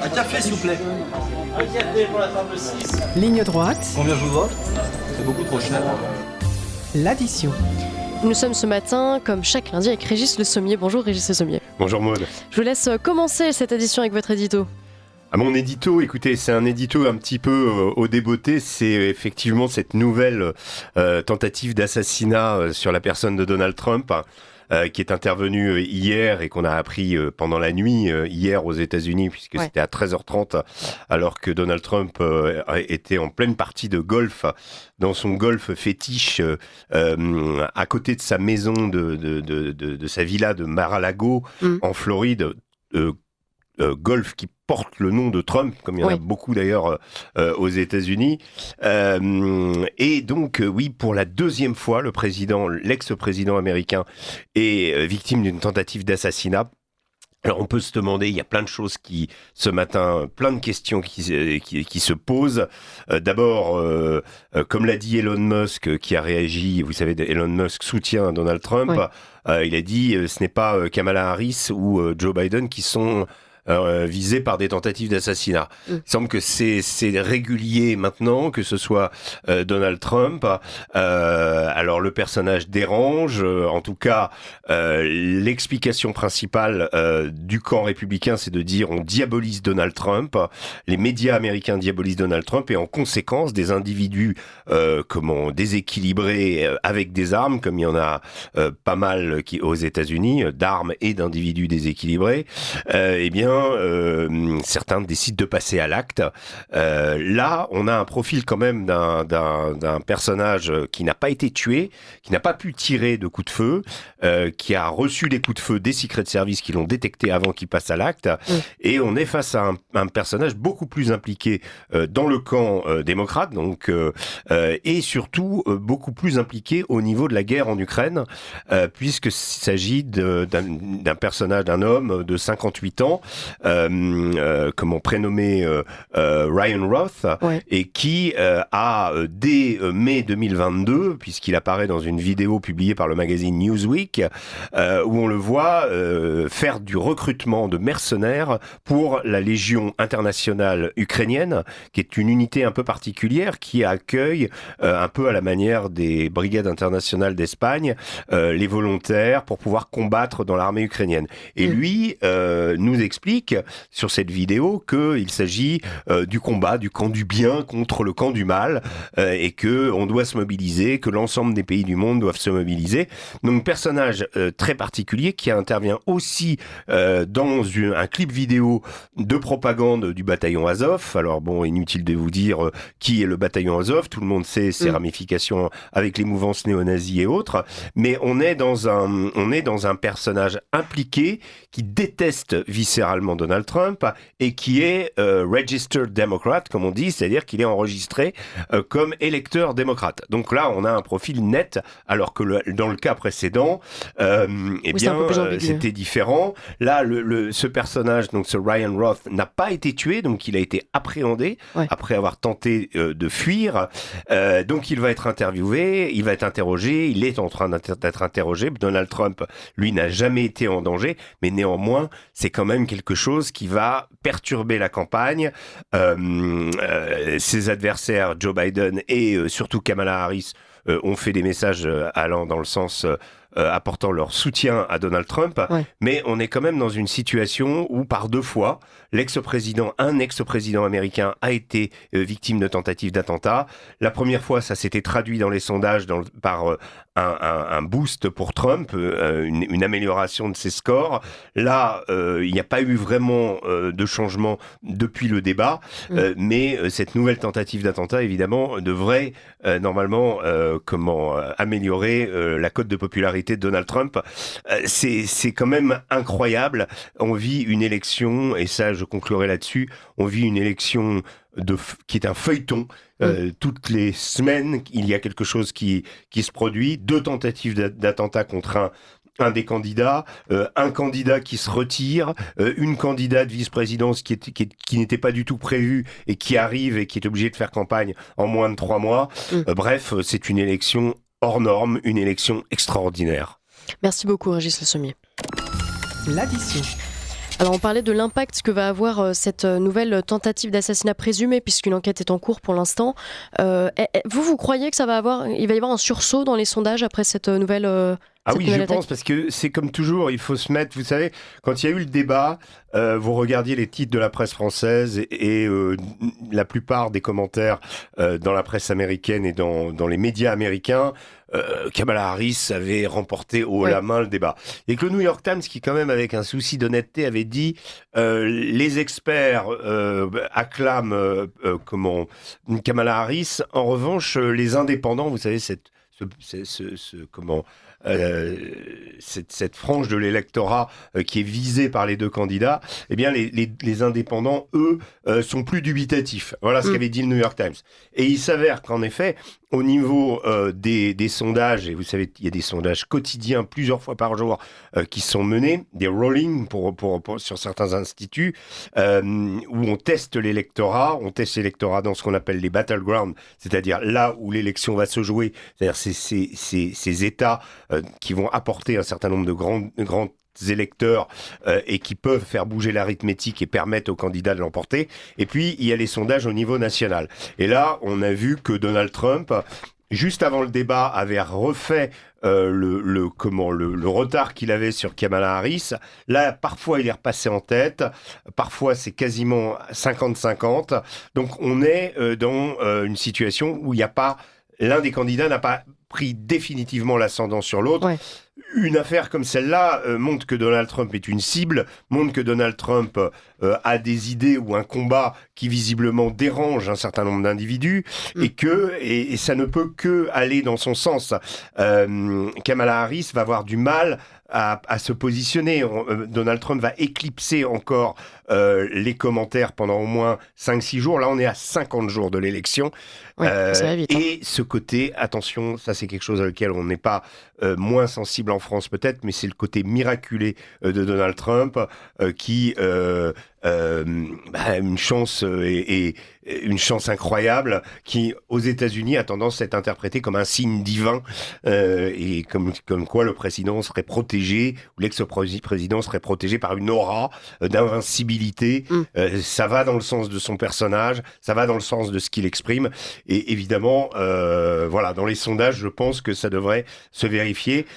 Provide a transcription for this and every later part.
Un café, s'il vous plaît. Un café pour la table 6. Ligne droite, Combien je vous dois? C'est beaucoup trop cher. l'addition. Nous sommes ce matin, comme chaque lundi, avec Régis Le Sommier. Bonjour Régis Le Sommier. Bonjour Maud. Je vous laisse commencer cette édition avec votre édito. À mon édito, écoutez, c'est un édito un petit peu au débeauté. C'est effectivement cette nouvelle tentative d'assassinat sur la personne de Donald Trump qui est intervenue hier et qu'on a appris pendant la nuit hier aux États-Unis, puisque c'était à 13h30, alors que Donald Trump était en pleine partie de golf, dans son golf fétiche, à côté de sa maison, de sa villa de Mar-a-Lago, en Floride. Golf qui porte le nom de Trump, comme il y en a beaucoup d'ailleurs aux États-Unis. Et donc, oui, pour la deuxième fois, l'ex-président américain est victime d'une tentative d'assassinat. Alors on peut se demander, il y a plein de choses ce matin, plein de questions qui se posent. D'abord, comme l'a dit Elon Musk, qui a réagi, vous savez, Elon Musk soutient Donald Trump. Il a dit, ce n'est pas Kamala Harris ou Joe Biden qui sont visés par des tentatives d'assassinat. Il semble que c'est régulier maintenant, que ce soit Donald Trump. Alors le personnage dérange. En tout cas, l'explication principale du camp républicain, c'est de dire on diabolise Donald Trump. Les médias américains diabolisent Donald Trump et en conséquence, des individus déséquilibrés avec des armes, comme il y en a pas mal aux États-Unis, d'armes et d'individus déséquilibrés, eh bien certains décident de passer à l'acte. Là, on a un profil quand même d'un personnage qui n'a pas été tué, qui n'a pas pu tirer de coups de feu, qui a reçu les coups de feu des Secret Service qui l'ont détecté avant qu'il passe à l'acte. Et on est face à un personnage beaucoup plus impliqué dans le camp démocrate, donc et surtout beaucoup plus impliqué au niveau de la guerre en Ukraine, puisqu'il s'agit d'un personnage, d'un homme de 58 ans, prénommé Ryan Roth, et qui a dès mai 2022, puisqu'il apparaît dans une vidéo publiée par le magazine Newsweek, où on le voit faire du recrutement de mercenaires pour la Légion internationale ukrainienne, qui est une unité un peu particulière qui accueille un peu à la manière des brigades internationales d'Espagne les volontaires pour pouvoir combattre dans l'armée ukrainienne. Et lui nous explique sur cette vidéo qu'il s'agit du combat du camp du bien contre le camp du mal, et que on doit se mobiliser, que l'ensemble des pays du monde doivent se mobiliser. Donc personnage très particulier qui intervient aussi dans un clip vidéo de propagande du bataillon Azov. Alors bon, inutile de vous dire qui est le bataillon Azov, tout le monde sait ses ramifications avec les mouvances néo-nazis et autres, mais on est dans un personnage impliqué qui déteste viscéralement Donald Trump et qui est registered Democrat, comme on dit, c'est-à-dire qu'il est enregistré comme électeur démocrate. Donc là, on a un profil net, alors que dans le cas précédent, c'était différent. Là, ce personnage, donc ce Ryan Roth, n'a pas été tué, donc il a été appréhendé après avoir tenté de fuir. Donc il va être interviewé, il va être interrogé, il est en train d'être interrogé. Donald Trump, lui, n'a jamais été en danger, mais néanmoins, c'est quand même quelque chose qui va perturber la campagne. Ses adversaires, Joe Biden et surtout Kamala Harris, ont fait des messages allant dans le sens apportant leur soutien à Donald Trump, mais on est quand même dans une situation où par deux fois, un ex-président américain a été victime de tentatives d'attentat. La première fois, ça s'était traduit dans les sondages par un boost pour Trump, une amélioration de ses scores. Là, il n'y a pas eu vraiment de changement depuis le débat, mais cette nouvelle tentative d'attentat, évidemment, devrait normalement améliorer la cote de popularité de Donald Trump. C'est quand même incroyable. On vit une élection, et ça, je conclurai là-dessus, on vit une élection qui est un feuilleton. Toutes les semaines, il y a quelque chose qui se produit. 2 tentatives d'attentat contre un des candidats, un candidat qui se retire, une candidate vice-présidence qui n'était pas du tout prévue et qui arrive et qui est obligée de faire campagne en moins de 3 mois. Bref, c'est une élection hors norme, une élection extraordinaire. Merci beaucoup Régis Le Sommier. L'addition. Alors on parlait de l'impact que va avoir cette nouvelle tentative d'assassinat présumée, puisqu'une enquête est en cours pour l'instant. Vous croyez que il va y avoir un sursaut dans les sondages après cette nouvelle Ah cette oui, nouvelle je attaque pense, parce que c'est comme toujours, il faut se mettre, vous savez, quand il y a eu le débat, vous regardiez les titres de la presse française et la plupart des commentaires dans la presse américaine et dans les médias américains, Kamala Harris avait remporté haut la main le débat. Et que le New York Times, qui quand même avec un souci d'honnêteté avait dit les experts acclament Kamala Harris, en revanche les indépendants, vous savez cette cette frange de l'électorat qui est visée par les deux candidats, eh bien les indépendants, eux, sont plus dubitatifs. Voilà ce qu'avait dit le New York Times. Et il s'avère qu'en effet, au niveau des sondages, et vous savez, il y a des sondages quotidiens plusieurs fois par jour qui sont menés, des rollings sur certains instituts, où on teste l'électorat dans ce qu'on appelle les battlegrounds, c'est-à-dire là où l'élection va se jouer, c'est-à-dire ces États qui vont apporter un certain nombre de grands électeurs et qui peuvent faire bouger l'arithmétique et permettre aux candidats de l'emporter. Et puis, il y a les sondages au niveau national. Et là, on a vu que Donald Trump, juste avant le débat, avait refait le retard qu'il avait sur Kamala Harris. Là, parfois, il est repassé en tête. Parfois, c'est quasiment 50-50. Donc, on est dans une situation où il n'y a pas... L'un des candidats n'a pas pris définitivement l'ascendant sur l'autre. Ouais. Une affaire comme celle-là montre que Donald Trump est une cible, montre que Donald Trump a des idées ou un combat qui visiblement dérange un certain nombre d'individus et ça ne peut que aller dans son sens. Kamala Harris va avoir du mal à se positionner. Donald Trump va éclipser encore les commentaires pendant au moins 5-6 jours. Là, on est à 50 jours de l'élection. Ouais, ça va vite, hein. Et ce côté, attention, ça c'est quelque chose à lequel on n'est pas moins sensible en France peut-être, mais c'est le côté miraculé de Donald Trump qui une chance et une chance incroyable qui aux États-Unis a tendance à être interprétée comme un signe divin et comme quoi le président serait protégé ou l'ex-président serait protégé par une aura d'invincibilité. Ça va dans le sens de son personnage, ça va dans le sens de ce qu'il exprime et évidemment dans les sondages je pense que ça devrait se vérifier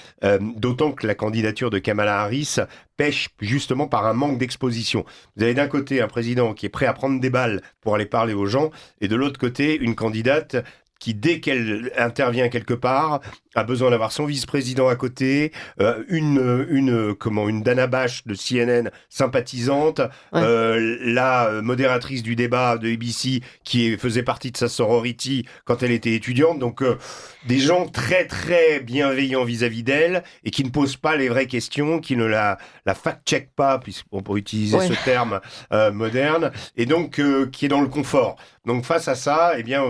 d'autant que la candidature de Kamala Harris pêche justement par un manque d'exposition. Vous avez d'un côté un président qui est prêt à prendre des balles pour aller parler aux gens, et de l'autre côté une candidate qui, dès qu'elle intervient quelque part, a besoin d'avoir son vice-président à côté, une Dana Bash de CNN sympathisante, la modératrice du débat de ABC qui faisait partie de sa sorority quand elle était étudiante, donc des gens très très bienveillants vis-à-vis d'elle et qui ne posent pas les vraies questions, qui ne la fact-check pas, puisqu'on peut utiliser ce terme moderne, et donc qui est dans le confort. Donc face à ça, eh bien,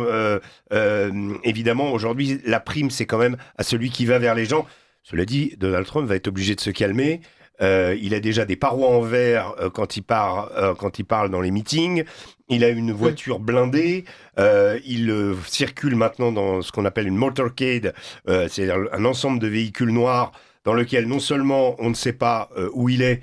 évidemment, aujourd'hui, la prime, c'est quand même à celui qui va vers les gens. Cela dit, Donald Trump va être obligé de se calmer. Il a déjà des parois en verre quand il parle dans les meetings. Il a une voiture blindée. Il circule maintenant dans ce qu'on appelle une motorcade, c'est-à-dire un ensemble de véhicules noirs dans lequel non seulement on ne sait pas où il est,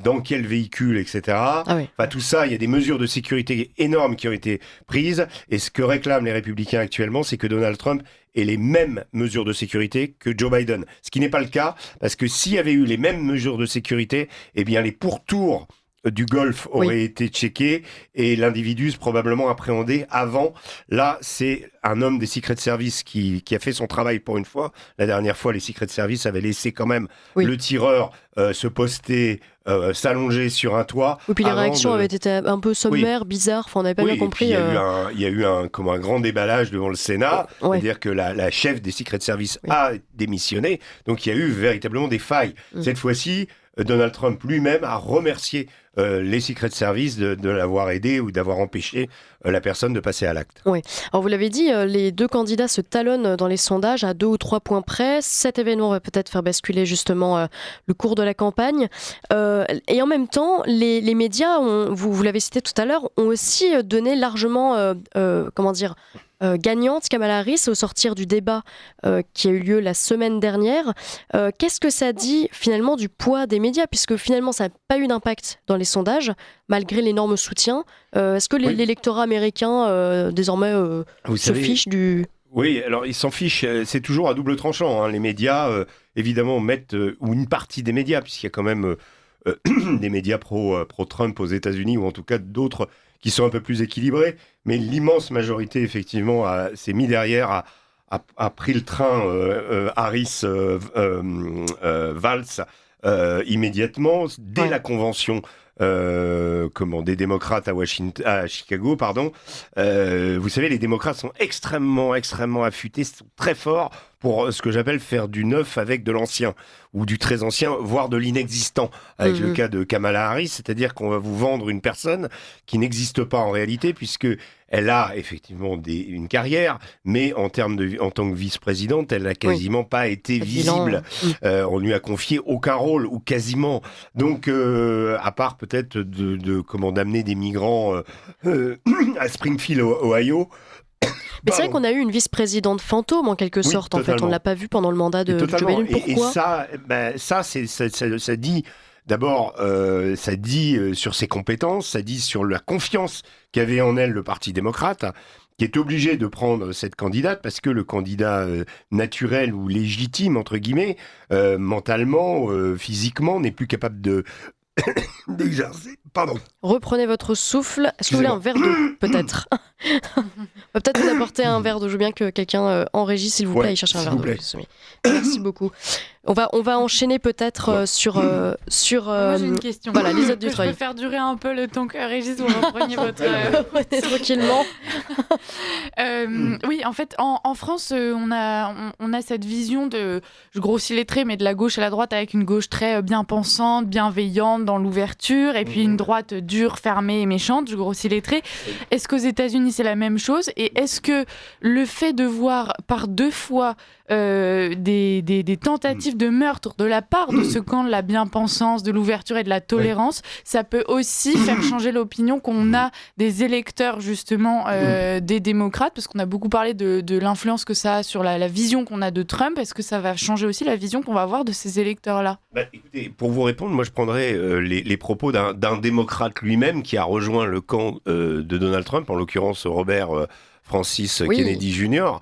dans quel véhicule, etc. Enfin, tout ça, il y a des mesures de sécurité énormes qui ont été prises. Et ce que réclament les républicains actuellement, c'est que Donald Trump ait les mêmes mesures de sécurité que Joe Biden. Ce qui n'est pas le cas, parce que s'il y avait eu les mêmes mesures de sécurité, eh bien, les pourtours du Golfe auraient été checkés et l'individu probablement appréhendé avant. Là, c'est un homme des Secret Service qui a fait son travail pour une fois. La dernière fois, les Secret Service avaient laissé quand même le tireur se poster, s'allonger sur un toit. Et puis les réactions avaient été un peu sommaires, bizarres, enfin, on n'avait pas bien compris. Il y a eu un grand déballage devant le Sénat, c'est-à-dire que la chef des Secret Service a démissionné, donc il y a eu véritablement des failles. Cette fois-ci, Donald Trump lui-même a remercié les Secret Service de l'avoir aidé ou d'avoir empêché la personne de passer à l'acte. Oui. Alors vous l'avez dit, les deux candidats se talonnent dans les sondages à 2 ou 3 points près. Cet événement va peut-être faire basculer justement le cours de la campagne. Et en même temps, les médias, vous l'avez cité tout à l'heure, ont aussi donné largement, gagnante Kamala Harris au sortir du débat qui a eu lieu la semaine dernière. Qu'est-ce que ça dit finalement du poids des médias, puisque finalement ça n'a pas eu d'impact dans les sondages malgré l'énorme soutien. Est-ce que l'électorat américain désormais se fiche du... Oui, alors ils s'en fichent, c'est toujours à double tranchant. Hein. Les médias, évidemment, mettent, ou une partie des médias, puisqu'il y a quand même des médias pro-Trump aux États-Unis, ou en tout cas d'autres qui sont un peu plus équilibrés, mais l'immense majorité, effectivement, s'est mis derrière, a pris le train Harris-Valls immédiatement, dès la convention des démocrates à Chicago, pardon. Vous savez, les démocrates sont extrêmement affûtés, sont très forts pour ce que j'appelle faire du neuf avec de l'ancien, ou du très ancien, voire de l'inexistant, avec le cas de Kamala Harris, c'est-à-dire qu'on va vous vendre une personne qui n'existe pas en réalité, puisque elle a effectivement une carrière, mais en tant que vice-présidente, elle n'a quasiment pas été visible. On lui a confié aucun rôle, ou quasiment. Donc, à part peut-être d'amener des migrants à Springfield, Ohio. Mais c'est vrai qu'on a eu une vice-présidente fantôme en quelque sorte. En fait, on ne l'a pas vue pendant le mandat de Joe Biden. Pourquoi ? Et ça dit. D'abord, ça dit sur ses compétences, ça dit sur la confiance qu'avait en elle le Parti démocrate, qui est obligé de prendre cette candidate parce que le candidat naturel ou légitime, entre guillemets, mentalement, physiquement, n'est plus capable d'exercer. Pardon. Reprenez votre souffle. Est-ce que vous voulez un verre d'eau, peut-être ? On va peut-être vous apporter un verre d'eau. Je veux bien que quelqu'un en régie, s'il vous plaît, aille chercher un verre d'eau. Merci beaucoup. On va enchaîner peut-être sur... Moi, j'ai une question. Voilà, Liselotte Dutreuil. Je peux faire durer un peu le temps que Régis, vous repreniez votre... tranquillement. Oui, en fait, en France, on a cette vision de... Je grossis les traits, mais de la gauche à la droite, avec une gauche très bien pensante, bienveillante, dans l'ouverture, et puis une droite dure, fermée et méchante. Je grossis les traits. Est-ce qu'aux États-Unis, c'est la même chose ? Et est-ce que le fait de voir par 2 fois des tentatives de meurtre de la part de ce camp de la bien-pensance, de l'ouverture et de la tolérance, ça peut aussi faire changer l'opinion qu'on a des électeurs justement des démocrates, parce qu'on a beaucoup parlé de l'influence que ça a sur la vision qu'on a de Trump. Est-ce que ça va changer aussi la vision qu'on va avoir de ces électeurs-là ? Écoutez, pour vous répondre, moi je prendrais les propos d'un démocrate lui-même qui a rejoint le camp de Donald Trump, en l'occurrence Robert Francis Kennedy Jr.,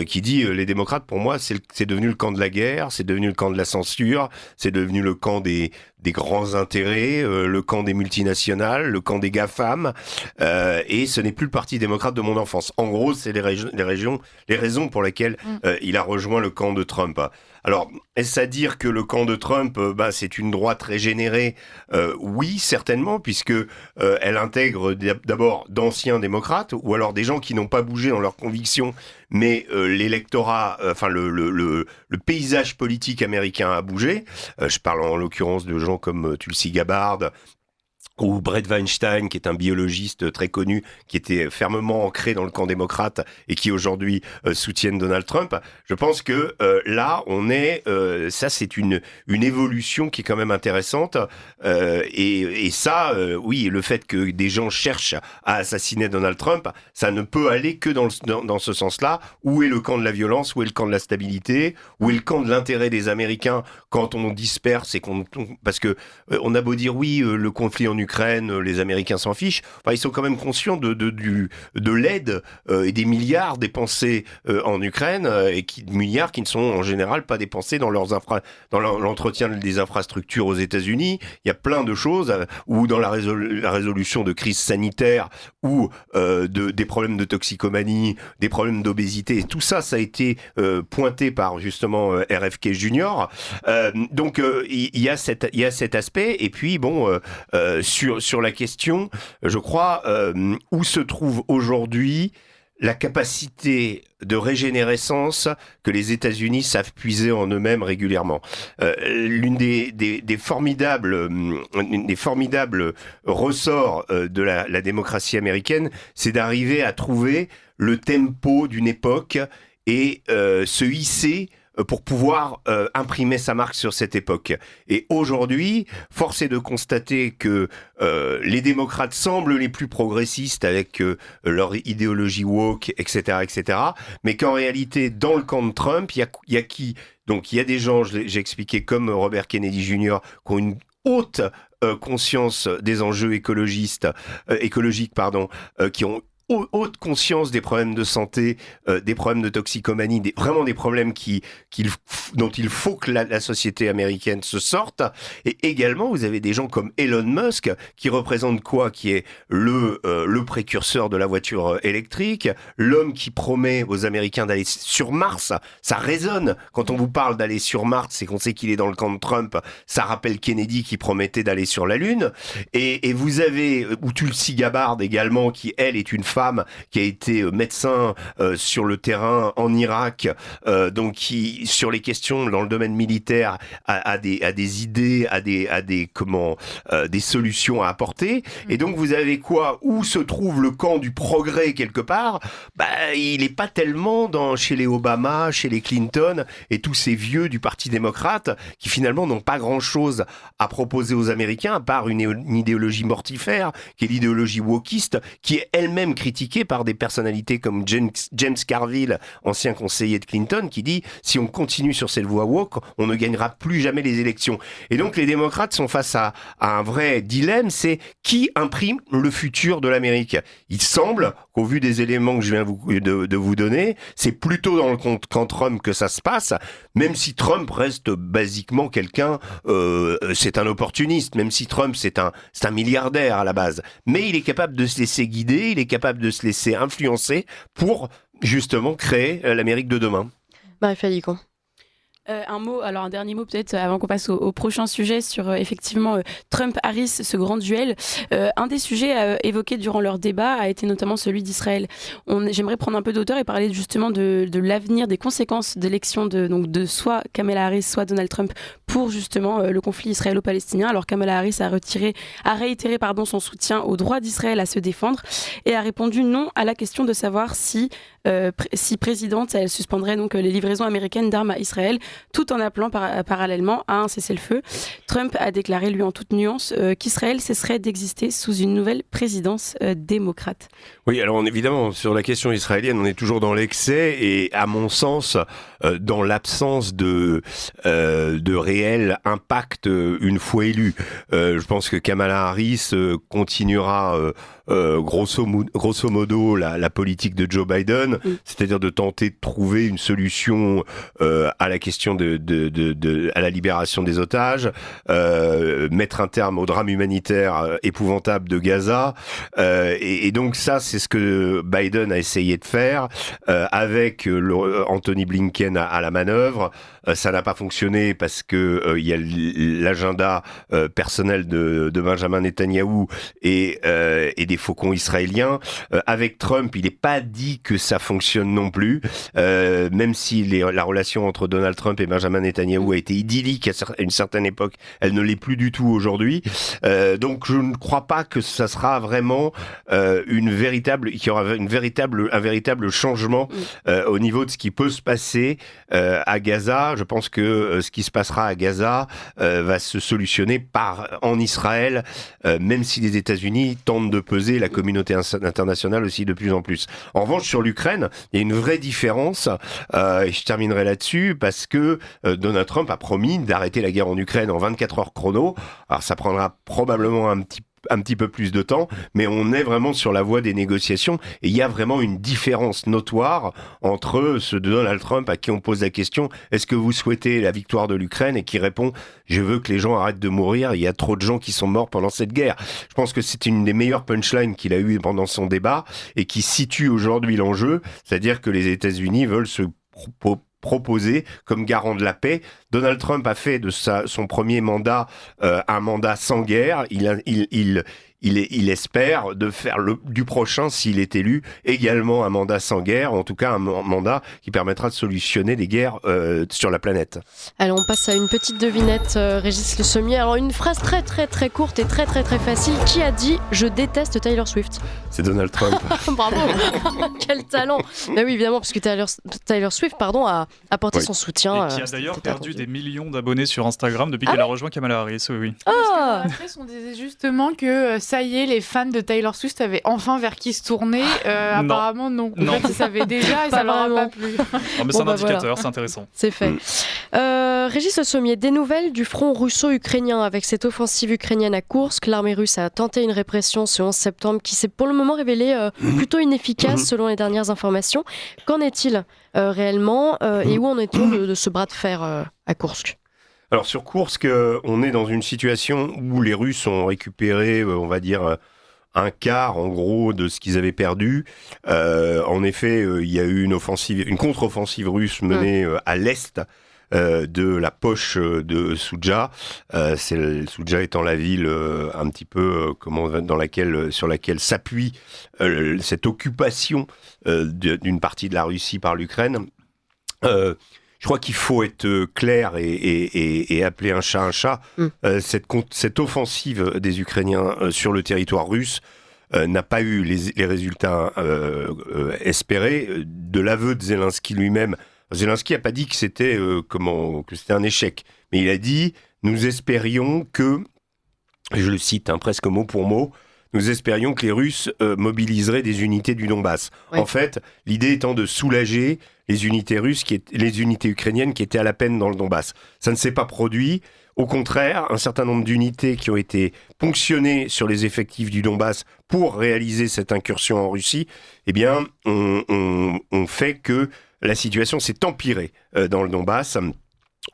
qui dit les démocrates, pour moi, c'est devenu le camp de la guerre, c'est devenu le camp de la censure, c'est devenu le camp des grands intérêts, le camp des multinationales, le camp des GAFAM, et ce n'est plus le Parti démocrate de mon enfance. En gros, c'est les raisons pour lesquelles il a rejoint le camp de Trump. Alors, est-ce à dire que le camp de Trump, c'est une droite régénérée ? Oui, certainement, puisque elle intègre d'abord d'anciens démocrates, ou alors des gens qui n'ont pas bougé dans leurs convictions, mais l'électorat, le paysage politique américain a bougé. Je parle en l'occurrence de gens comme Tulsi Gabbard, ou Brett Weinstein, qui est un biologiste très connu, qui était fermement ancré dans le camp démocrate et qui aujourd'hui soutiennent Donald Trump. Je pense que là, ça c'est une évolution qui est quand même intéressante. Et ça, oui, le fait que des gens cherchent à assassiner Donald Trump, ça ne peut aller que dans ce sens-là. Où est le camp de la violence ? Où est le camp de la stabilité ? Où est le camp de l'intérêt des Américains quand on disperse parce que on a beau dire oui, le conflit en Ukraine, les Américains s'en fichent. Enfin, ils sont quand même conscients de l'aide et des milliards dépensés en Ukraine milliards qui ne sont en général pas dépensés dans l'entretien des infrastructures aux États-Unis. Il y a plein de choses ou dans la résolution de crises sanitaires ou des problèmes de toxicomanie, des problèmes d'obésité. Et tout ça, ça a été pointé par justement RFK Junior. Donc il y a cet aspect. Et puis bon. Sur la question, je crois, où se trouve aujourd'hui la capacité de régénérescence que les États-Unis savent puiser en eux-mêmes régulièrement. L'une des formidables ressorts de la démocratie américaine, c'est d'arriver à trouver le tempo d'une époque et se hisser pour pouvoir imprimer sa marque sur cette époque. Et aujourd'hui, force est de constater que les démocrates semblent les plus progressistes avec leur idéologie woke, etc., etc., mais qu'en réalité, dans le camp de Trump, il y a qui? Donc il y a des gens, j'ai expliqué, comme Robert Kennedy Jr., qui ont une haute conscience des enjeux écologiques, qui ont haute conscience des problèmes de santé, des problèmes de toxicomanie, vraiment des problèmes dont il faut que la société américaine se sorte. Et également, vous avez des gens comme Elon Musk, qui représente quoi? Qui est le précurseur de la voiture électrique, l'homme qui promet aux Américains d'aller sur Mars. Ça résonne. Quand on vous parle d'aller sur Mars, c'est qu'on sait qu'il est dans le camp de Trump. Ça rappelle Kennedy qui promettait d'aller sur la Lune. Et vous avez Tulsi Gabbard également, qui, elle, est une femme qui a été médecin sur le terrain en Irak, donc qui, sur les questions dans le domaine militaire, a des idées, des solutions à apporter. Et donc vous avez quoi? Où se trouve le camp du progrès quelque part? Il n'est pas tellement chez les Obama, chez les Clinton et tous ces vieux du Parti démocrate qui finalement n'ont pas grand-chose à proposer aux Américains à part une idéologie mortifère qui est l'idéologie wokiste, qui est elle-même critiqué par des personnalités comme James Carville, ancien conseiller de Clinton, qui dit « Si on continue sur cette voie woke, on ne gagnera plus jamais les élections ». Et donc les démocrates sont face à un vrai dilemme, c'est qui imprime le futur de l'Amérique. Il semble qu'au vu des éléments que je viens de vous donner, c'est plutôt dans le camp Trump que ça se passe, même si Trump reste basiquement quelqu'un, c'est un opportuniste, même si Trump c'est un milliardaire à la base. Mais il est capable de se laisser guider, il est capable de se laisser influencer pour justement créer l'Amérique de demain. Marie-Fay Licon. Un dernier mot peut-être avant qu'on passe au prochain sujet sur effectivement Trump-Harris, ce grand duel. Un des sujets évoqués durant leur débat a été notamment celui d'Israël. J'aimerais prendre un peu d'auteur et parler justement de l'avenir, des conséquences d'élection de soit Kamala Harris, soit Donald Trump pour justement le conflit israélo-palestinien. Alors Kamala Harris a réitéré son soutien au droit d'Israël à se défendre et a répondu non à la question de savoir si présidente, elle suspendrait donc les livraisons américaines d'armes à Israël, tout en appelant parallèlement à un cessez-le-feu. Trump a déclaré, lui, en toute nuance, qu'Israël cesserait d'exister sous une nouvelle présidence démocrate. Oui, alors évidemment, sur la question israélienne, on est toujours dans l'excès et, à mon sens, dans l'absence de réel impact une fois élu. Je pense que Kamala Harris continuera grosso modo la politique de Joe Biden, c'est-à-dire de tenter de trouver une solution à la question à la libération des otages, mettre un terme au drame humanitaire épouvantable de Gaza, et donc ça c'est ce que Biden a essayé de faire avec Anthony Blinken à la manœuvre. Ça n'a pas fonctionné parce que il y a l'agenda personnel de Benjamin Netanyahou et des faucons israéliens. Avec Trump, il n'est pas dit que ça fonctionne non plus, même si la relation entre Donald Trump et Benjamin Netanyahou a été idyllique à une certaine époque, elle ne l'est plus du tout aujourd'hui. Donc je ne crois pas que ça sera vraiment qu'il y aura un véritable changement au niveau de ce qui peut se passer à Gaza. Je pense que ce qui se passera à Gaza va se solutionner en Israël, même si les États-Unis tentent de peser, la communauté internationale aussi de plus en plus. En revanche, sur l'Ukraine, il y a une vraie différence, et je terminerai là-dessus, parce que Donald Trump a promis d'arrêter la guerre en Ukraine en 24 heures chrono. Alors ça prendra probablement un petit peu plus de temps, mais on est vraiment sur la voie des négociations et il y a vraiment une différence notoire entre ce de Donald Trump à qui on pose la question « Est-ce que vous souhaitez la victoire de l'Ukraine ?» et qui répond « Je veux que les gens arrêtent de mourir, il y a trop de gens qui sont morts pendant cette guerre. » Je pense que c'est une des meilleures punchlines qu'il a eues pendant son débat et qui situe aujourd'hui l'enjeu, c'est-à-dire que les États-Unis veulent se proposé comme garant de la paix. Donald Trump a fait de son premier mandat un mandat sans guerre. il espère de faire du prochain, s'il est élu, également un mandat sans guerre, en tout cas un mandat qui permettra de solutionner les guerres sur la planète. Allez, on passe à une petite devinette, Régis Le Sommier. Alors, une phrase très très très courte et très très très facile. Qui a dit « Je déteste Taylor Swift » ? C'est Donald Trump. Bravo. Quel talent. Bah oui, évidemment, parce que Taylor Swift a apporté son soutien. Et qui a d'ailleurs c'était perdu attendu. des millions d'abonnés sur Instagram depuis qu'elle a rejoint Kamala Harris. Oui. Ah, Après, on disait justement que ça y est, les fans de Taylor Swift avaient enfin vers qui se tourner. Apparemment, non. En Non. fait, ils savaient déjà et Pas ça leur a vraiment. pas plu. Mais c'est un indicateur, c'est intéressant. c'est fait. Régis Le Sommier, des nouvelles du front russo-ukrainien avec cette offensive ukrainienne à Koursk. L'armée russe a tenté une répression ce 11 septembre qui s'est pour le moment révélée plutôt inefficace selon les dernières informations. Qu'en est-il réellement et où en est-on de ce bras de fer à Koursk ? Alors sur Koursk, on est dans une situation où les Russes ont récupéré, on va dire, un quart en gros de ce qu'ils avaient perdu. En effet, il y a eu une contre-offensive russe menée à l'est de la poche de Soudja. Soudja étant la ville un petit peu sur laquelle s'appuie cette occupation d'une partie de la Russie par l'Ukraine. Je crois qu'il faut être clair et appeler un chat un chat. Cette offensive des Ukrainiens sur le territoire russe n'a pas eu les résultats espérés. De l'aveu de Zelensky lui-même, Zelensky n'a pas dit que c'était un échec, mais il a dit « Nous espérions que », je le cite presque mot pour mot, nous espérions que les Russes mobiliseraient des unités du Donbass. Oui. En fait, l'idée étant de soulager les unités ukrainiennes qui étaient à la peine dans le Donbass. Ça ne s'est pas produit. Au contraire, un certain nombre d'unités qui ont été ponctionnées sur les effectifs du Donbass pour réaliser cette incursion en Russie, ont fait que la situation s'est empirée dans le Donbass,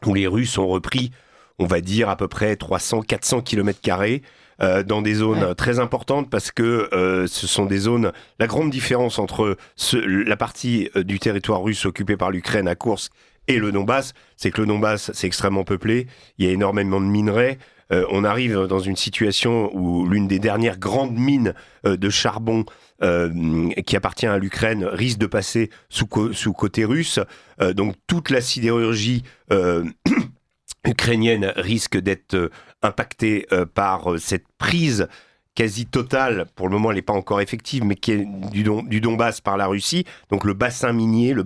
où les Russes ont repris, on va dire, à peu près 300-400 km², dans des zones très importantes parce que ce sont des zones... La grande différence entre la partie du territoire russe occupée par l'Ukraine à Koursk et le Donbass, c'est que le Donbass, c'est extrêmement peuplé, il y a énormément de minerais. On arrive dans une situation où l'une des dernières grandes mines de charbon qui appartient à l'Ukraine risque de passer sous côté russe. Donc toute la sidérurgie ukrainienne risque d'être impactée par cette prise quasi totale, pour le moment elle n'est pas encore effective, mais qui est du Donbass par la Russie. Donc le bassin minier, le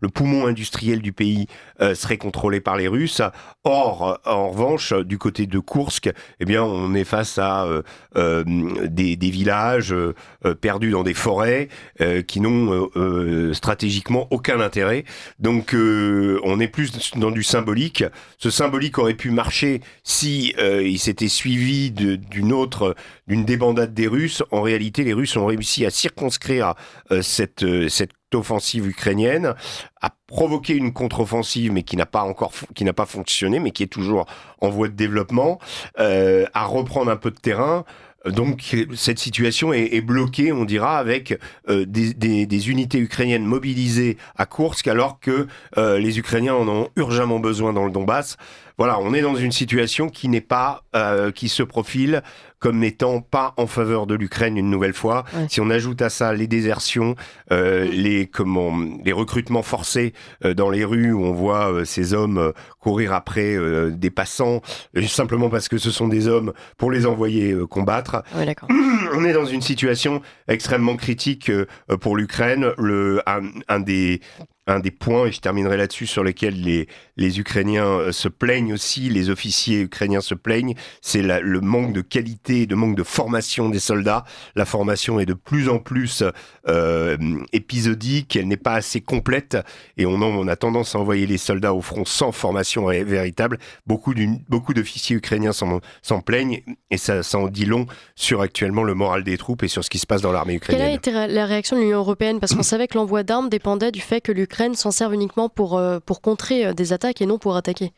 poumon industriel du pays serait contrôlé par les Russes. Or, en revanche, du côté de Koursk, on est face à des villages perdus dans des forêts qui n'ont stratégiquement aucun intérêt. Donc on est plus dans du symbolique. Ce symbolique aurait pu marcher si il s'était suivi d'une débandade des Russes. En réalité, les Russes ont réussi à circonscrire cette offensive ukrainienne, à provoquer une contre-offensive, mais qui n'a pas fonctionné, mais qui est toujours en voie de développement, à reprendre un peu de terrain. Donc cette situation est bloquée, on dira, avec des unités ukrainiennes mobilisées à Koursk, alors que les Ukrainiens en ont urgemment besoin dans le Donbass. Voilà, on est dans une situation qui se profile comme n'étant pas en faveur de l'Ukraine une nouvelle fois. Ouais. Si on ajoute à ça les désertions, les recrutements forcés dans les rues où on voit ces hommes courir après des passants, simplement parce que ce sont des hommes pour les envoyer combattre. Ouais, d'accord. On est dans une situation extrêmement critique pour l'Ukraine. Un des points, et je terminerai là-dessus, sur lesquels les Ukrainiens se plaignent aussi, les officiers ukrainiens se plaignent, c'est le manque de qualité, de manque de formation des soldats. La formation est de plus en plus épisodique, elle n'est pas assez complète, et on a tendance à envoyer les soldats au front sans formation véritable. Beaucoup d'officiers ukrainiens s'en plaignent, et ça en dit long sur actuellement le moral des troupes et sur ce qui se passe dans l'armée ukrainienne. Quelle a été la réaction de l'Union européenne ? Parce qu'on savait que l'envoi d'armes dépendait du fait que l'Ukraine s'en serve uniquement pour contrer des attaques et non pour attaquer.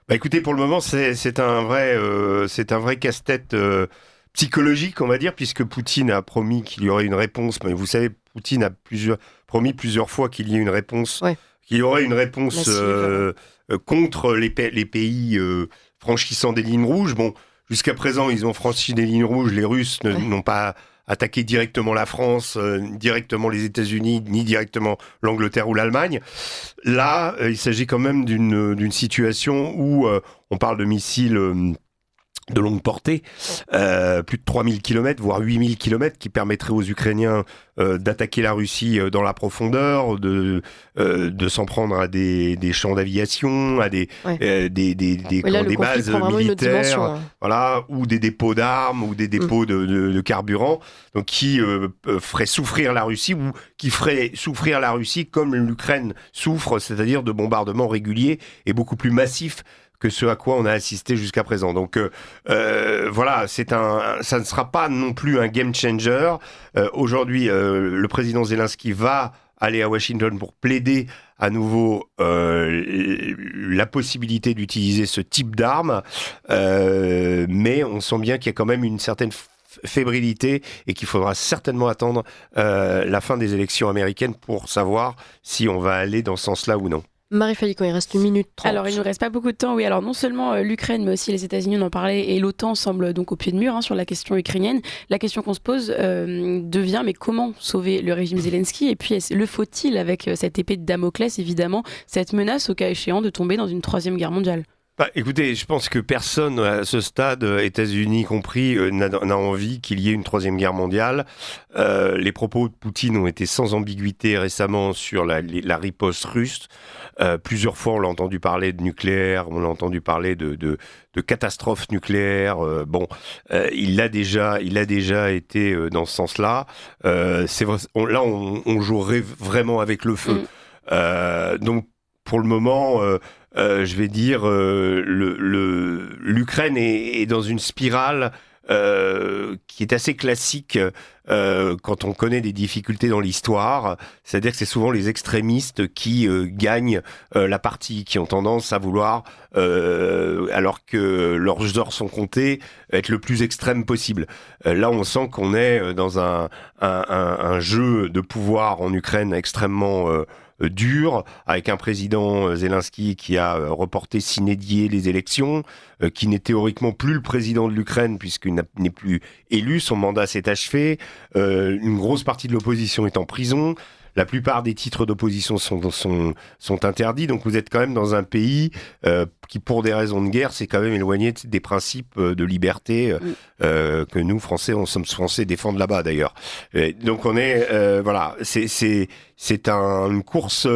Bah écoutez, pour le moment, c'est un vrai casse-tête psychologique, on va dire, puisque Poutine a promis qu'il y aurait une réponse. Mais vous savez, Poutine a promis plusieurs fois qu'il y ait une réponse, qu'il y aurait une réponse contre les pays franchissant des lignes rouges. Bon, jusqu'à présent, ils ont franchi des lignes rouges. Les Russes n'ont pas attaqué directement la France, directement les États-Unis, ni directement l'Angleterre ou l'Allemagne. Là, il s'agit quand même d'une situation où on parle de missiles de longue portée, plus de 3000 km, voire 8000 km, qui permettraient aux Ukrainiens d'attaquer la Russie dans la profondeur, de s'en prendre à des champs d'aviation, à des bases militaires, voilà, ou des dépôts d'armes, ou des dépôts de carburant, donc qui feraient souffrir la Russie, ou qui feraient souffrir la Russie comme l'Ukraine souffre, c'est-à-dire de bombardements réguliers et beaucoup plus massifs que ce à quoi on a assisté jusqu'à présent. Donc voilà, ça ne sera pas non plus un game changer. Aujourd'hui, le président Zelensky va aller à Washington pour plaider à nouveau la possibilité d'utiliser ce type d'armes, mais on sent bien qu'il y a quand même une certaine fébrilité et qu'il faudra certainement attendre la fin des élections américaines pour savoir si on va aller dans ce sens-là ou non. Marie Fallicon, il reste 1 minute 30. Alors, il ne nous reste pas beaucoup de temps. Oui, alors non seulement l'Ukraine, mais aussi les États-Unis, on en parlait, et l'OTAN semble donc au pied de mur sur la question ukrainienne. La question qu'on se pose devient, mais comment sauver le régime Zelensky? Et puis, le faut-il, avec cette épée de Damoclès, évidemment, cette menace, au cas échéant, de tomber dans une 3e guerre mondiale? Écoutez, je pense que personne à ce stade, États-Unis compris, n'a envie qu'il y ait une 3e guerre mondiale. Les propos de Poutine ont été sans ambiguïté récemment sur la riposte russe. Plusieurs fois, on l'a entendu parler de nucléaire, on l'a entendu parler de catastrophe nucléaire. Il a déjà été dans ce sens-là. On jouerait vraiment avec le feu. Donc, pour le moment, je vais dire, l'Ukraine est dans une spirale qui est assez classique quand on connaît des difficultés dans l'histoire. C'est-à-dire que c'est souvent les extrémistes qui gagnent la partie, qui ont tendance à vouloir, alors que leurs heures sont comptées, être le plus extrême possible. Là, on sent qu'on est dans un jeu de pouvoir en Ukraine extrêmement dur, avec un président Zelensky qui a reporté sine die les élections, qui n'est théoriquement plus le président de l'Ukraine puisqu'il n'est plus élu, son mandat s'est achevé, une grosse partie de l'opposition est en prison, la plupart des titres d'opposition sont interdits, donc vous êtes quand même dans un pays qui, pour des raisons de guerre, s'est quand même éloigné des principes de liberté que nous, Français, sommes censés défendre là-bas d'ailleurs. Donc on est, voilà, c'est une course...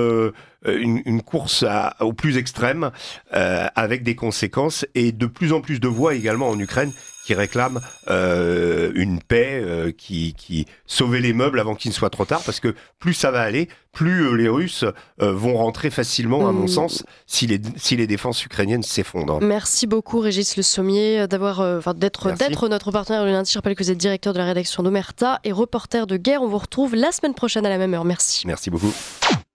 Une course au plus extrême avec des conséquences et de plus en plus de voix également en Ukraine qui réclament une paix qui sauver les meubles avant qu'il ne soit trop tard, parce que plus ça va aller, plus les Russes vont rentrer facilement, à mon sens, si les défenses ukrainiennes s'effondrent. Merci beaucoup Régis Le Sommier d'être notre partenaire le lundi. Je rappelle que vous êtes directeur de la rédaction d'Omerta et reporter de guerre. On vous retrouve la semaine prochaine à la même heure. Merci. Merci beaucoup.